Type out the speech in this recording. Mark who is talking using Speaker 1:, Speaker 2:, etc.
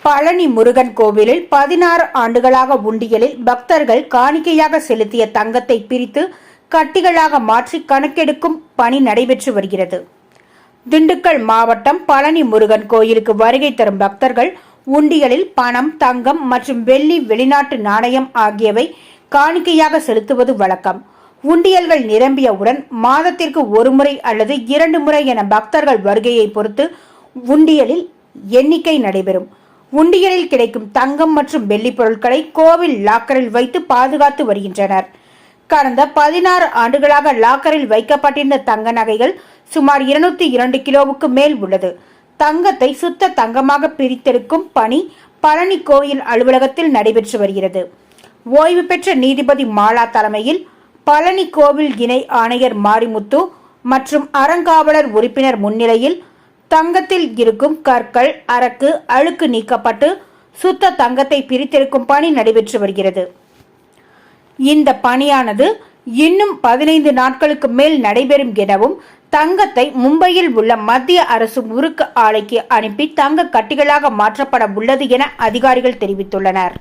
Speaker 1: பழனி முருகன் கோவிலில் 16 ஆண்டுகளாக உண்டியலில் பக்தர்கள் காணிக்கையாக செலுத்திய தங்கத்தை பிரித்து கட்டிகளாக மாற்றி கணக்கெடுக்கும் பணி நடைபெற்று வருகிறது. திண்டுக்கல் மாவட்டம் பழனி முருகன் கோயிலுக்கு வருகை தரும் பக்தர்கள் உண்டியலில் பணம், தங்கம் மற்றும் வெள்ளி, வெளிநாட்டு நாணயம் ஆகியவை காணிக்கையாக செலுத்துவது வழக்கம். உண்டியல்கள் நிரம்பியவுடன் மாதத்திற்கு ஒரு முறை அல்லது 2 முறை என பக்தர்கள் வருகையை பொறுத்து உண்டியலில் எண்ணிக்கை நடைபெறும். உண்டியலில் கிடைக்கும் தங்கம் மற்றும் வெள்ளி பொருட்களை கோவில் லாக்கரில் வைத்து பாதுகாத்து வருகின்றனர். கடந்த 16 ஆண்டுகளாக லாக்கரில் வைக்கப்பட்டிருந்த தங்க நகைகள் சுமார் 202 கிலோவுக்கு மேல் உள்ளது. தங்கத்தை சுத்த தங்கமாக பிரித்தெடுக்கும் பணி பழனி கோயில் அலுவலகத்தில் நடைபெற்று வருகிறது. ஓய்வு பெற்ற நீதிபதி மாலா தலைமையில் பழனி கோவில் இணை ஆணையர் மாரிமுத்து மற்றும் அறங்காவலர் உறுப்பினர் முன்னிலையில் தங்கத்தில் இருக்கும் கற்கள், அரக்கு, அழுக்கு நீக்கப்பட்டு சுத்த தங்கத்தை பிரித்தெடுக்கும் பணி நடைபெற்று வருகிறது. இந்த பணியானது இன்னும் 15 நாட்களுக்கு மேல் நடைபெறும் எனவும், தங்கத்தை மும்பையில் உள்ள மத்திய அரசு உருக்கு ஆலைக்கு அனுப்பி தங்க கட்டிகளாக மாற்றப்பட உள்ளது என அதிகாரிகள் தெரிவித்துள்ளனர்.